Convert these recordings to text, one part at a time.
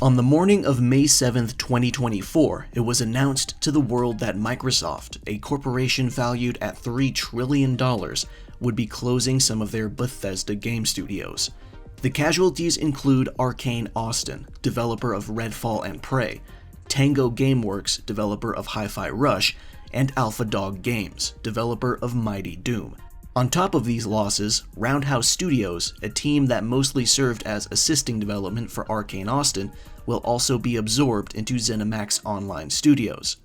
On the morning of May 7th, 2024, it was announced to the world that Microsoft, a corporation valued at $3 trillion, would be closing some of their Bethesda game studios. The casualties include Arkane Austin, developer of Redfall and Prey, Tango Gameworks, developer of Hi-Fi Rush, and Alpha Dog Games, developer of Mighty Doom. On top of these losses, Roundhouse Studios, a team that mostly served as assisting development for Arkane Austin, will also be absorbed into ZeniMax Online Studios.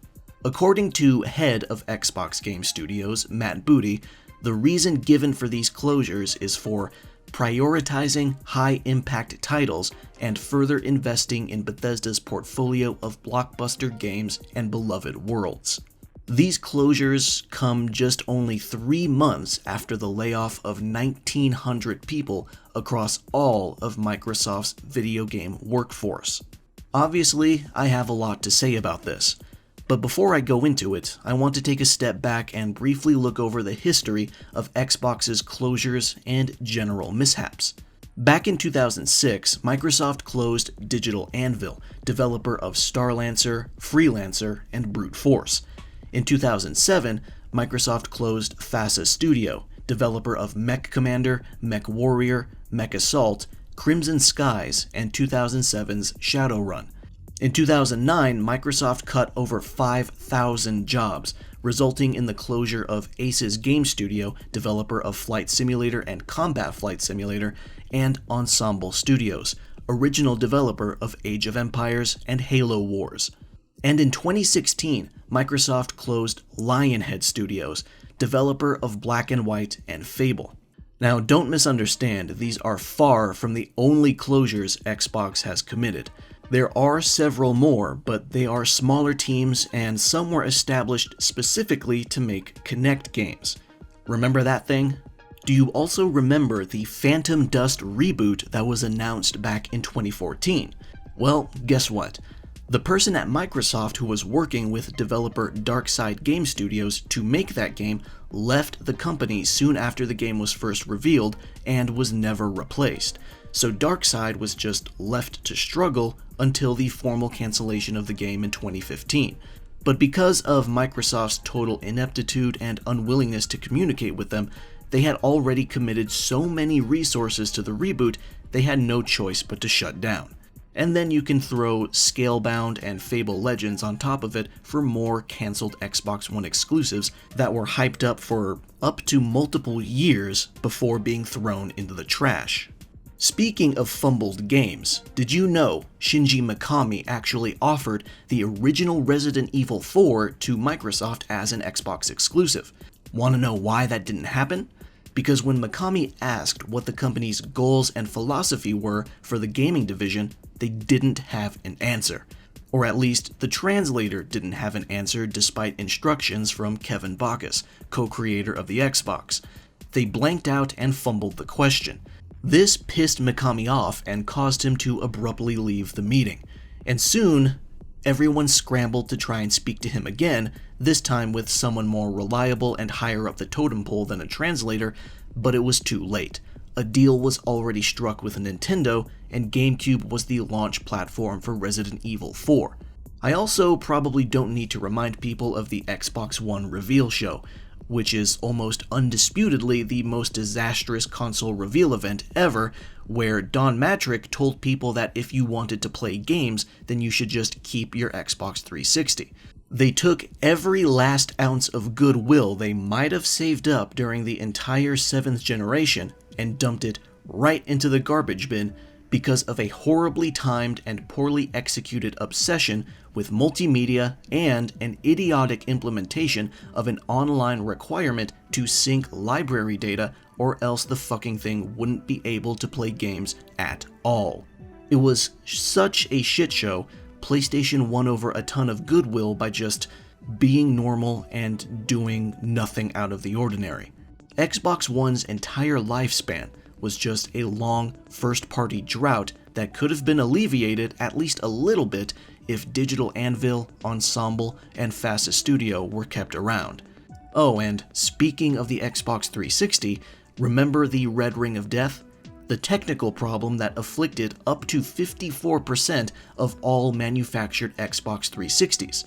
According to head of Xbox Game Studios, Matt Booty, the reason given for these closures is for prioritizing high-impact titles and further investing in Bethesda's portfolio of blockbuster games and beloved worlds. These closures come just only 3 months after the layoff of 1,900 people across all of Microsoft's video game workforce. Obviously, I have a lot to say about this, but before I go into it, I want to take a step back and briefly look over the history of Xbox's closures and general mishaps. Back in 2006, Microsoft closed Digital Anvil, developer of Starlancer, Freelancer, and Brute Force. In 2007, Microsoft closed FASA Studio, developer of Mech Commander, Mech Warrior, Mech Assault, Crimson Skies, and 2007's Shadowrun. In 2009, Microsoft cut over 5,000 jobs, resulting in the closure of Aces Game Studio, developer of Flight Simulator and Combat Flight Simulator, and Ensemble Studios, original developer of Age of Empires and Halo Wars. And in 2016, Microsoft closed Lionhead Studios, developer of Black and White and Fable. Now, don't misunderstand, these are far from the only closures Xbox has committed. There are several more, but they are smaller teams and some were established specifically to make Kinect games. Remember that thing? Do you also remember the Phantom Dust reboot that was announced back in 2014? Well, guess what? The person at Microsoft who was working with developer Darkside Game Studios to make that game left the company soon after the game was first revealed and was never replaced. So Darkside was just left to struggle until the formal cancellation of the game in 2015. But because of Microsoft's total ineptitude and unwillingness to communicate with them, they had already committed so many resources to the reboot, they had no choice but to shut down. And then you can throw Scalebound and Fable Legends on top of it for more cancelled Xbox One exclusives that were hyped up for up to multiple years before being thrown into the trash. Speaking of fumbled games, did you know Shinji Mikami actually offered the original Resident Evil 4 to Microsoft as an Xbox exclusive? Want to know why that didn't happen? Because when Mikami asked what the company's goals and philosophy were for the gaming division, they didn't have an answer. Or at least, the translator didn't have an answer despite instructions from Kevin Bacchus, co-creator of the Xbox. They blanked out and fumbled the question. This pissed Mikami off and caused him to abruptly leave the meeting. And soon, everyone scrambled to try and speak to him again, this time with someone more reliable and higher up the totem pole than a translator, but it was too late. A deal was already struck with Nintendo, and GameCube was the launch platform for Resident Evil 4. I also probably don't need to remind people of the Xbox One reveal show, which is almost undisputedly the most disastrous console reveal event ever, where Don Matrick told people that if you wanted to play games, then you should just keep your Xbox 360. They took every last ounce of goodwill they might have saved up during the entire 7th generation and dumped it right into the garbage bin because of a horribly timed and poorly executed obsession with multimedia and an idiotic implementation of an online requirement to sync library data, or else the fucking thing wouldn't be able to play games at all. It was such a shit show, PlayStation won over a ton of goodwill by just being normal and doing nothing out of the ordinary. Xbox One's entire lifespan was just a long first-party drought that could have been alleviated at least a little bit if Digital Anvil, Ensemble, and FASA Studio were kept around. Oh, and speaking of the Xbox 360, remember the Red Ring of Death? the technical problem that afflicted up to 54% of all manufactured Xbox 360s.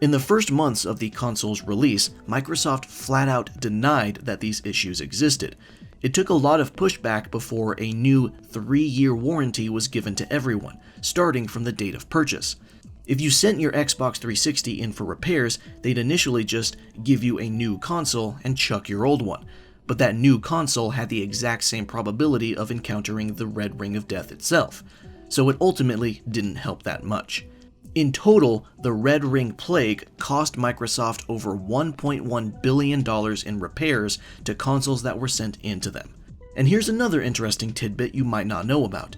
In the first months of the console's release, Microsoft flat out denied that these issues existed. It took a lot of pushback before a new 3-year warranty was given to everyone, starting from the date of purchase. If you sent your Xbox 360 in for repairs, they'd initially just give you a new console and chuck your old one. But that new console had the exact same probability of encountering the Red Ring of Death itself, so it ultimately didn't help that much. In total, the Red Ring Plague cost Microsoft over $1.1 billion in repairs to consoles that were sent into them. And here's another interesting tidbit you might not know about.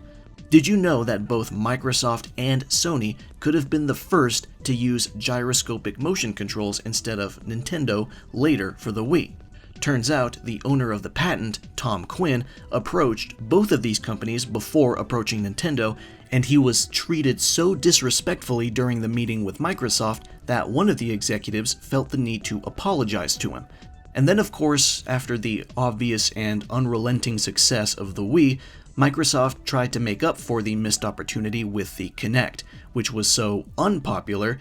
Did you know that both Microsoft and Sony could have been the first to use gyroscopic motion controls instead of Nintendo later for the Wii? Turns out, the owner of the patent, Tom Quinn, approached both of these companies before approaching Nintendo, and he was treated so disrespectfully during the meeting with Microsoft that one of the executives felt the need to apologize to him. And then, of course, after the obvious and unrelenting success of the Wii, Microsoft tried to make up for the missed opportunity with the Kinect, which was so unpopular,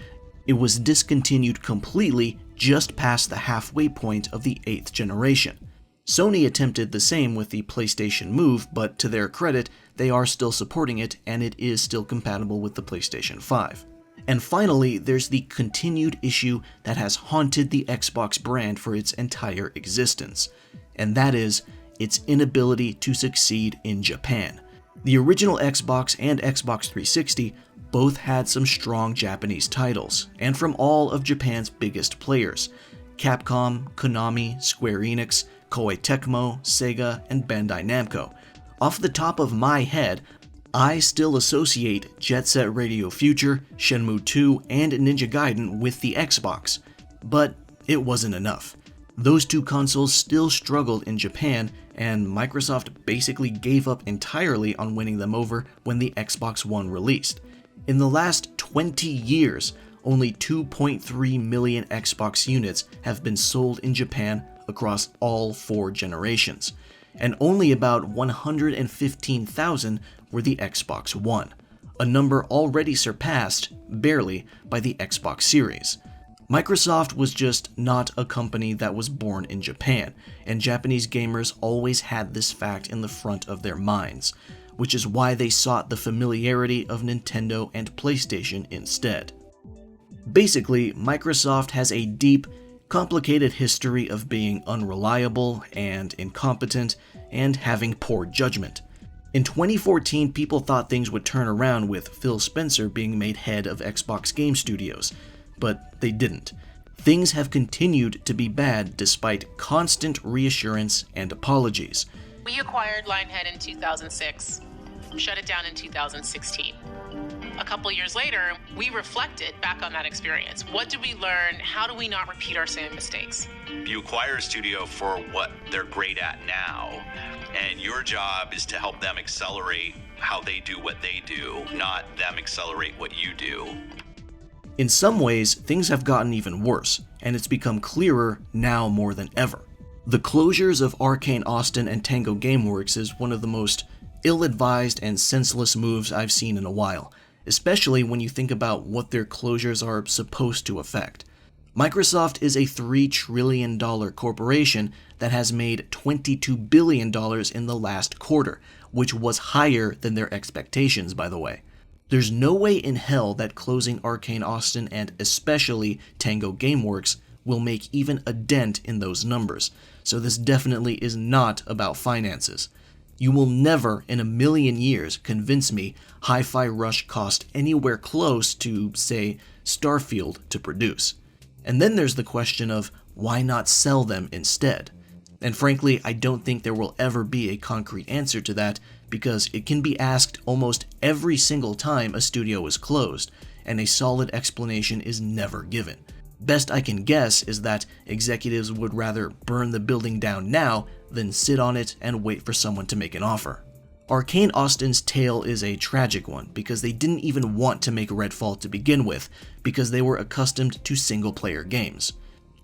it was discontinued completely just past the halfway point of the 8th generation. Sony attempted the same with the PlayStation Move, but to their credit, they are still supporting it and it is still compatible with the PlayStation 5. And finally, there's the continued issue that has haunted the Xbox brand for its entire existence, and that is its inability to succeed in Japan. The original Xbox and Xbox 360 both had some strong Japanese titles, and from all of Japan's biggest players: Capcom, Konami, Square Enix, Koei Tecmo, Sega, and Bandai Namco. Off the top of my head, I still associate Jet Set Radio Future, Shenmue 2, and Ninja Gaiden with the Xbox, but it wasn't enough. Those two consoles still struggled in Japan, and Microsoft basically gave up entirely on winning them over when the Xbox One released. In the last 20 years, only 2.3 million Xbox units have been sold in Japan across all 4 generations, and only about 115,000 were the Xbox One, a number already surpassed, barely, by the Xbox Series. Microsoft was just not a company that was born in Japan, and Japanese gamers always had this fact in the front of their minds, which is why they sought the familiarity of Nintendo and PlayStation instead. Basically, Microsoft has a deep, complicated history of being unreliable and incompetent and having poor judgment. In 2014, people thought things would turn around with Phil Spencer being made head of Xbox Game Studios, but they didn't. Things have continued to be bad despite constant reassurance and apologies. We acquired Lionhead in 2006, shut it down in 2016. A couple years later, we reflected back on that experience. What did we learn? How do we not repeat our same mistakes? You acquire a studio for what they're great at now, and your job is to help them accelerate how they do what they do, not them accelerate what you do. In some ways, things have gotten even worse, and it's become clearer now more than ever. The closures of Arkane Austin and Tango Gameworks is one of the most ill-advised and senseless moves I've seen in a while, especially when you think about what their closures are supposed to affect. Microsoft is a $3 trillion corporation that has made $22 billion in the last quarter, which was higher than their expectations, by the way. There's no way in hell that closing Arkane Austin and especially Tango Gameworks will make even a dent in those numbers, so this definitely is not about finances. You will never in a million years convince me Hi-Fi Rush cost anywhere close to, say, Starfield to produce. And then there's the question of why not sell them instead? And frankly, I don't think there will ever be a concrete answer to that because it can be asked almost every single time a studio is closed, and a solid explanation is never given. Best I can guess is that executives would rather burn the building down now than sit on it and wait for someone to make an offer. Arkane Austin's tale is a tragic one because they didn't even want to make Redfall to begin with because they were accustomed to single-player games.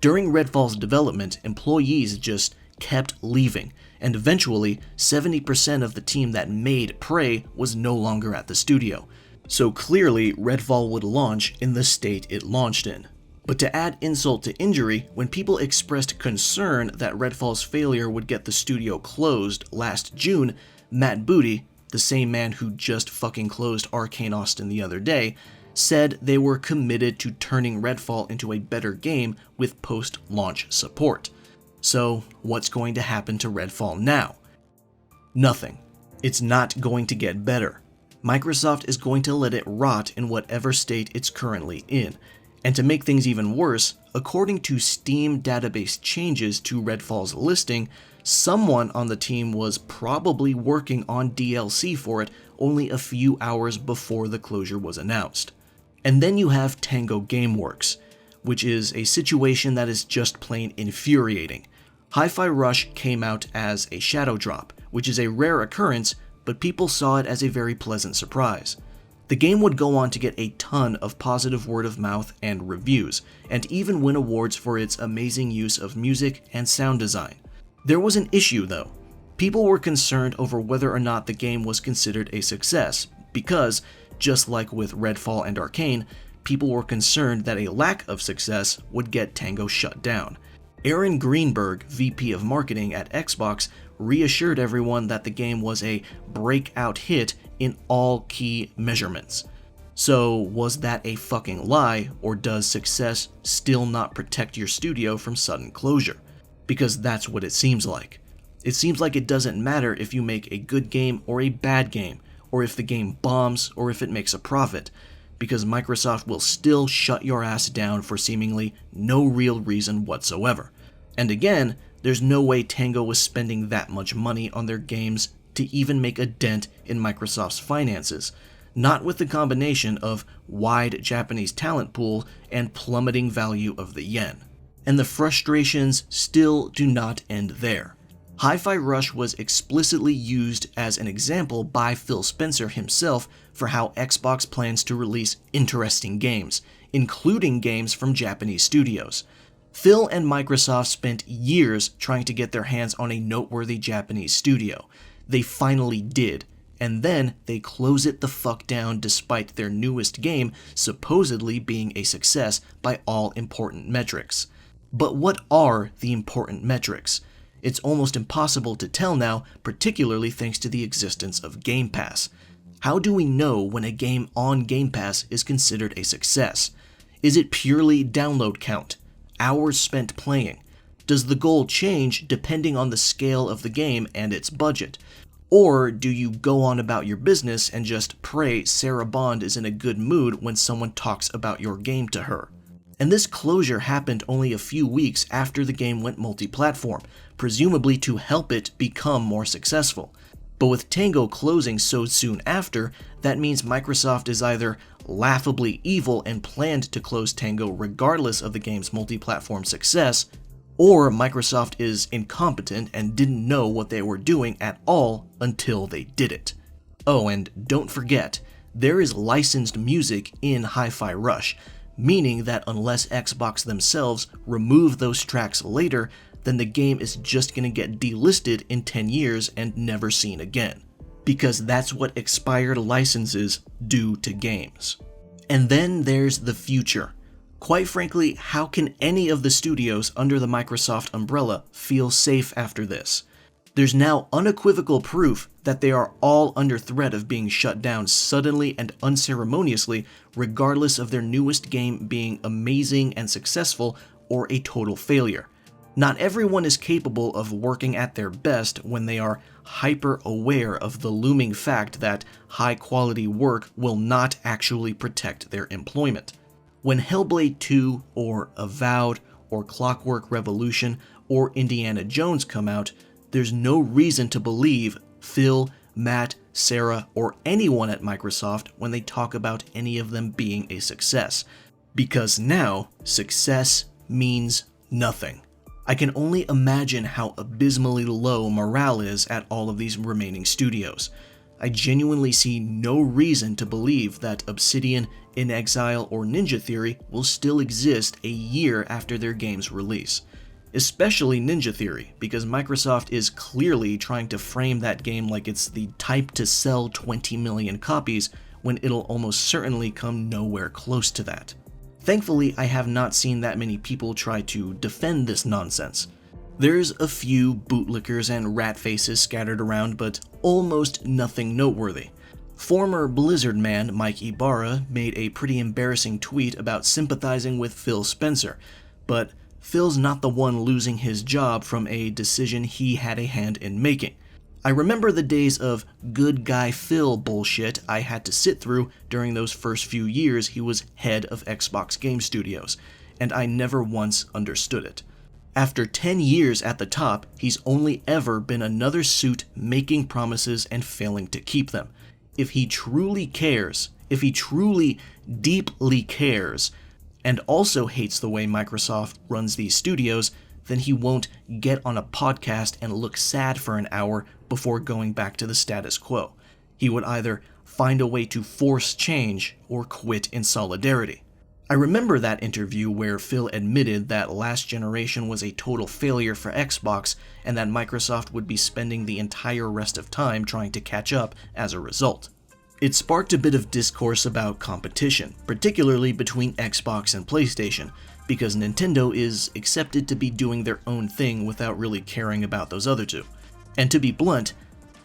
During Redfall's development, employees just kept leaving, and eventually 70% of the team that made Prey was no longer at the studio. So clearly Redfall would launch in the state it launched in. But to add insult to injury, when people expressed concern that Redfall's failure would get the studio closed last June, Matt Booty, the same man who just fucking closed Arkane Austin the other day, said they were committed to turning Redfall into a better game with post-launch support. So what's going to happen to Redfall now? Nothing. It's not going to get better. Microsoft is going to let it rot in whatever state it's currently in. And to make things even worse, according to Steam database changes to Redfall's listing, someone on the team was probably working on DLC for it only a few hours before the closure was announced. And then you have Tango Gameworks, which is a situation that is just plain infuriating. Hi-Fi Rush came out as a shadow drop, which is a rare occurrence, but people saw it as a very pleasant surprise. The game would go on to get a ton of positive word of mouth and reviews, and even win awards for its amazing use of music and sound design. There was an issue though. People were concerned over whether or not the game was considered a success, because, just like with Redfall and Arkane, people were concerned that a lack of success would get Tango shut down. Aaron Greenberg, VP of Marketing at Xbox, reassured everyone that the game was a breakout hit in all key measurements. So was that a fucking lie, or does success still not protect your studio from sudden closure? Because that's what it seems like. It seems like it doesn't matter if you make a good game or a bad game, or if the game bombs or if it makes a profit, because Microsoft will still shut your ass down for seemingly no real reason whatsoever. And again, there's no way Tango was spending that much money on their games to even make a dent in Microsoft's finances, not with the combination of wide Japanese talent pool and plummeting value of the yen. And the frustrations still do not end there. Hi-Fi Rush was explicitly used as an example by Phil Spencer himself for how Xbox plans to release interesting games, including games from Japanese studios. Phil and Microsoft spent years trying to get their hands on a noteworthy Japanese studio. They finally did, and then they close it the fuck down despite their newest game supposedly being a success by all important metrics. But what are the important metrics? It's almost impossible to tell now, particularly thanks to the existence of Game Pass. How do we know when a game on Game Pass is considered a success? Is it purely download count? Hours spent playing? Does the goal change depending on the scale of the game and its budget? Or do you go on about your business and just pray Sarah Bond is in a good mood when someone talks about your game to her? And this closure happened only a few weeks after the game went multi-platform, presumably to help it become more successful. But with Tango closing so soon after, that means Microsoft is either laughably evil and planned to close Tango regardless of the game's multi-platform success, or Microsoft is incompetent and didn't know what they were doing at all until they did it. Oh, and don't forget, there is licensed music in Hi-Fi Rush, meaning that unless Xbox themselves remove those tracks later, then the game is just gonna get delisted in 10 years and never seen again. Because that's what expired licenses do to games. And then there's the future. Quite frankly, how can any of the studios under the Microsoft umbrella feel safe after this? There's now unequivocal proof that they are all under threat of being shut down suddenly and unceremoniously, regardless of their newest game being amazing and successful or a total failure. Not everyone is capable of working at their best when they are hyper-aware of the looming fact that high-quality work will not actually protect their employment. When Hellblade 2, or Avowed, or Clockwork Revolution, or Indiana Jones come out, there's no reason to believe Phil, Matt, Sarah, or anyone at Microsoft when they talk about any of them being a success. Because now, success means nothing. I can only imagine how abysmally low morale is at all of these remaining studios. I genuinely see no reason to believe that Obsidian, inXile, or Ninja Theory will still exist a year after their game's release. especially Ninja Theory, because Microsoft is clearly trying to frame that game like it's the type to sell 20 million copies when it'll almost certainly come nowhere close to that. Thankfully, I have not seen that many people try to defend this nonsense. There's a few bootlickers and rat faces scattered around, but almost nothing noteworthy. Former Blizzard man Mike Ibarra made a pretty embarrassing tweet about sympathizing with Phil Spencer, but Phil's not the one losing his job from a decision he had a hand in making. I remember the days of good guy Phil bullshit I had to sit through during those first few years he was head of Xbox Game Studios, and I never once understood it. After 10 years at the top, he's only ever been another suit making promises and failing to keep them. If he truly cares, if he truly deeply cares, and also hates the way Microsoft runs these studios, then he won't get on a podcast and look sad for an hour before going back to the status quo. He would either find a way to force change or quit in solidarity. I remember that interview where Phil admitted that last generation was a total failure for Xbox and that Microsoft would be spending the entire rest of time trying to catch up as a result. It sparked a bit of discourse about competition, particularly between Xbox and PlayStation, because Nintendo is accepted to be doing their own thing without really caring about those other two. And to be blunt,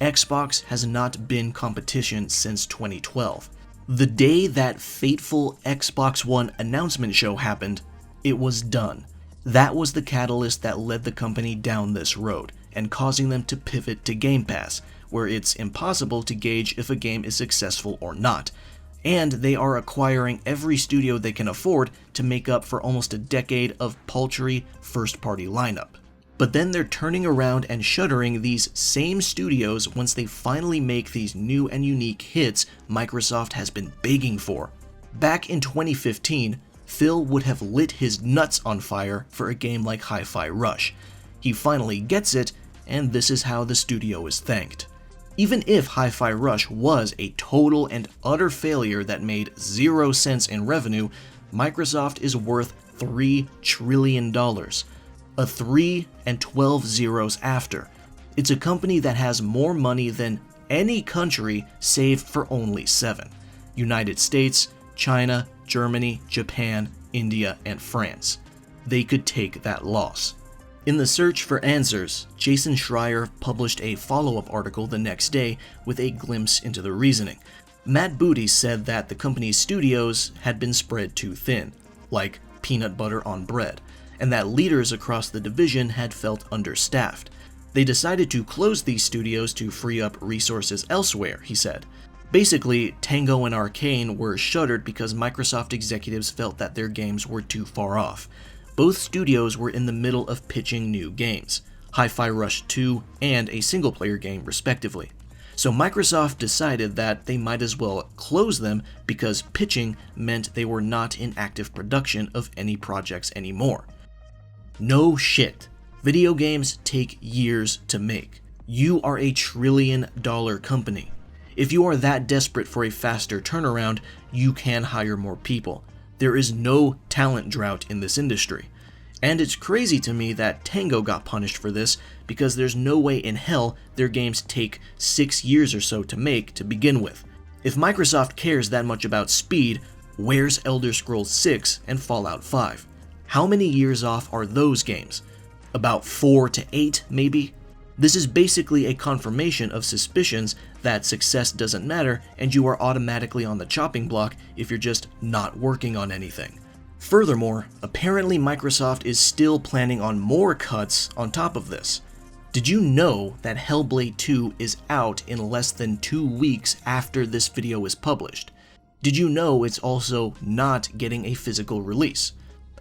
Xbox has not been competition since 2012. The day that fateful Xbox One announcement show happened, it was done. That was the catalyst that led the company down this road, and causing them to pivot to Game Pass, where it's impossible to gauge if a game is successful or not, and they are acquiring every studio they can afford to make up for almost a decade of paltry first-party lineup. But then they're turning around and shuttering these same studios once they finally make these new and unique hits Microsoft has been begging for. Back in 2015, Phil would have lit his nuts on fire for a game like Hi-Fi Rush. He finally gets it, and this is how the studio is thanked. Even if Hi-Fi Rush was a total and utter failure that made 0 cents in revenue, Microsoft is worth $3 trillion. A 3 and 12 zeros after. It's a company that has more money than any country save for only 7. United States, China, Germany, Japan, India, and France. They could take that loss. In the search for answers, Jason Schreier published a follow-up article the next day with a glimpse into the reasoning. Matt Booty said that the company's studios had been spread too thin, like peanut butter on bread, and that leaders across the division had felt understaffed. They decided to close these studios to free up resources elsewhere, he said. Basically, Tango and Arkane were shuttered because Microsoft executives felt that their games were too far off. Both studios were in the middle of pitching new games, Hi-Fi Rush 2 and a single-player game respectively. So Microsoft decided that they might as well close them because pitching meant they were not in active production of any projects anymore. No shit. Video games take years to make. You are a $1 trillion company. If you are that desperate for a faster turnaround, you can hire more people. There is no talent drought in this industry. And it's crazy to me that Tango got punished for this because there's no way in hell their games take 6 years or so to make to begin with. If Microsoft cares that much about speed, where's Elder Scrolls 6 and Fallout 5? How many years off are those games? About 4 to 8, maybe? This is basically a confirmation of suspicions that success doesn't matter and you are automatically on the chopping block if you're just not working on anything. Furthermore, apparently Microsoft is still planning on more cuts on top of this. Did you know that Hellblade 2 is out in less than 2 weeks after this video is published? Did you know it's also not getting a physical release?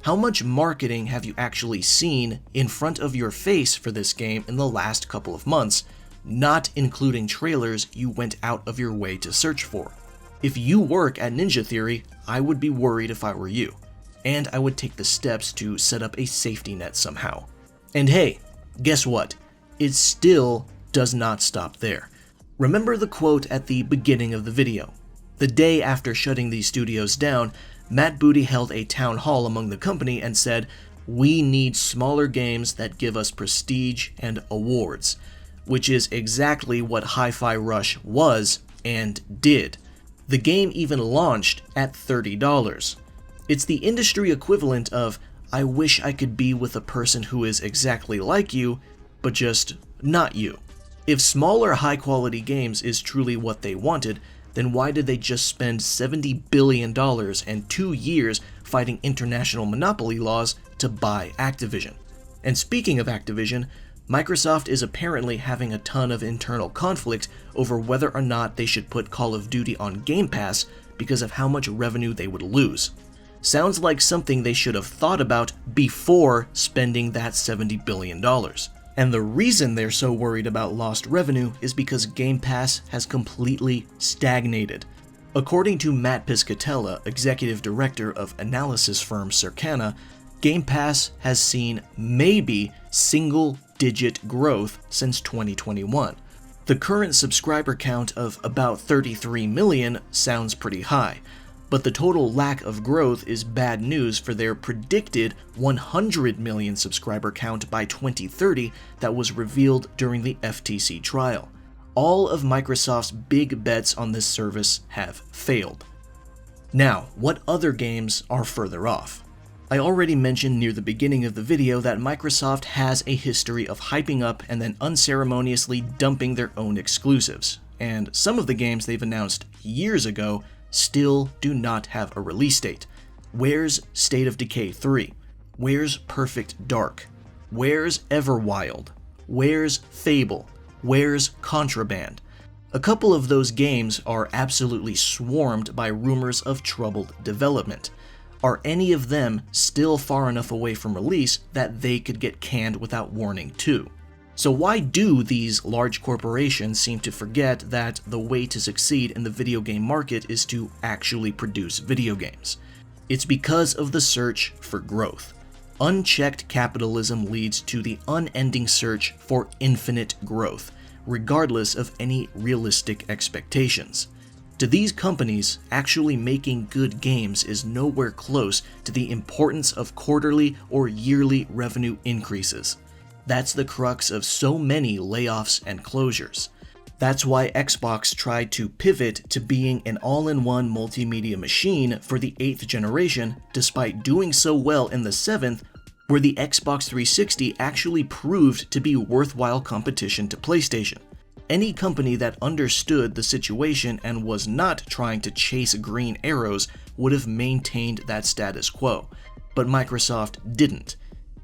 How much marketing have you actually seen in front of your face for this game in the last couple of months, not including trailers you went out of your way to search for? If you work at Ninja Theory, I would be worried if I were you, and I would take the steps to set up a safety net somehow. And hey, guess what? It still does not stop there. Remember the quote at the beginning of the video. The day after shutting these studios down, Matt Booty held a town hall among the company and said, We need smaller games that give us prestige and awards, which is exactly what Hi-Fi Rush was and did. The game even launched at $30. It's the industry equivalent of, I wish I could be with a person who is exactly like you, but just not you. If smaller high-quality games is truly what they wanted, then why did they just spend $70 billion and 2 years fighting international monopoly laws to buy Activision? And speaking of Activision, Microsoft is apparently having a ton of internal conflict over whether or not they should put Call of Duty on Game Pass because of how much revenue they would lose. Sounds like something they should have thought about before spending that $70 billion. And the reason they're so worried about lost revenue is because Game Pass has completely stagnated. According to Matt Piscatella, executive director of analysis firm Circana, Game Pass has seen maybe single-digit growth since 2021. The current subscriber count of about 33 million sounds pretty high, but the total lack of growth is bad news for their predicted 100 million subscriber count by 2030 that was revealed during the FTC trial. All of Microsoft's big bets on this service have failed. Now, what other games are further off? I already mentioned near the beginning of the video that Microsoft has a history of hyping up and then unceremoniously dumping their own exclusives, and some of the games they've announced years ago still do not have a release date. Where's State of Decay 3? Where's Perfect Dark? Where's Everwild? Where's Fable? Where's Contraband? A couple of those games are absolutely swarmed by rumors of troubled development. Are any of them still far enough away from release that they could get canned without warning too? So why do these large corporations seem to forget that the way to succeed in the video game market is to actually produce video games? It's because of the search for growth. Unchecked capitalism leads to the unending search for infinite growth, regardless of any realistic expectations. To these companies, actually making good games is nowhere close to the importance of quarterly or yearly revenue increases. That's the crux of so many layoffs and closures. That's why Xbox tried to pivot to being an all-in-one multimedia machine for the 8th generation, despite doing so well in the 7th, where the Xbox 360 actually proved to be worthwhile competition to PlayStation. Any company that understood the situation and was not trying to chase green arrows would have maintained that status quo, but Microsoft didn't,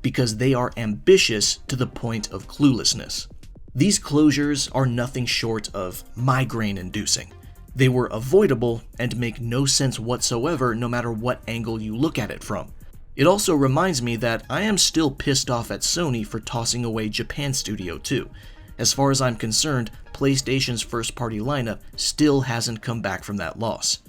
because they are ambitious to the point of cluelessness. These closures are nothing short of migraine-inducing. They were avoidable and make no sense whatsoever no matter what angle you look at it from. It also reminds me that I am still pissed off at Sony for tossing away Japan Studio 2. As far as I'm concerned, PlayStation's first-party lineup still hasn't come back from that loss.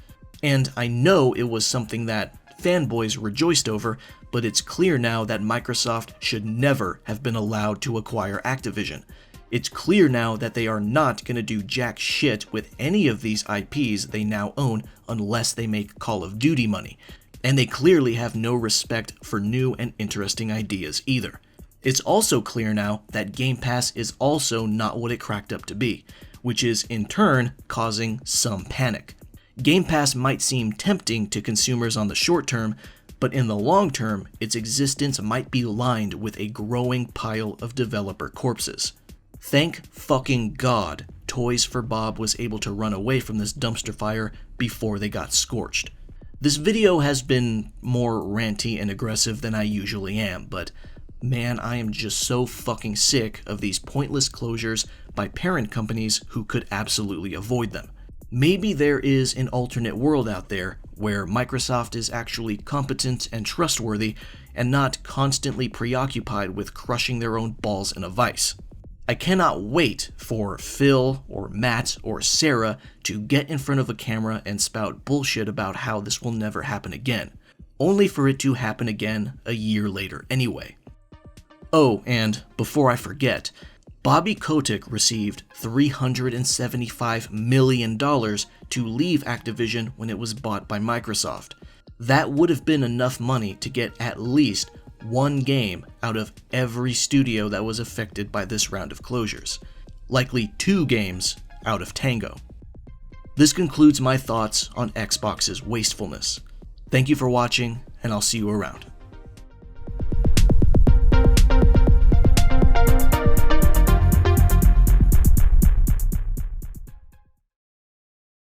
And I know it was something that fanboys rejoiced over, but it's clear now that Microsoft should never have been allowed to acquire Activision. It's clear now that they are not going to do jack shit with any of these IPs they now own unless they make Call of Duty money. And they clearly have no respect for new and interesting ideas either. It's also clear now that Game Pass is also not what it cracked up to be, which is in turn causing some panic. Game Pass might seem tempting to consumers on the short term, but in the long term, its existence might be lined with a growing pile of developer corpses. Thank fucking God Toys for Bob was able to run away from this dumpster fire before they got scorched. This video has been more ranty and aggressive than I usually am, but man, I am just so fucking sick of these pointless closures by parent companies who could absolutely avoid them. Maybe there is an alternate world out there where Microsoft is actually competent and trustworthy and not constantly preoccupied with crushing their own balls in a vice. I cannot wait for Phil or Matt or Sarah to get in front of a camera and spout bullshit about how this will never happen again, only for it to happen again a year later anyway. Oh, and before I forget, Bobby Kotick received $375 million to leave Activision when it was bought by Microsoft. That would have been enough money to get at least one game out of every studio that was affected by this round of closures. Likely 2 games out of Tango. This concludes my thoughts on Xbox's wastefulness. Thank you for watching, and I'll see you around.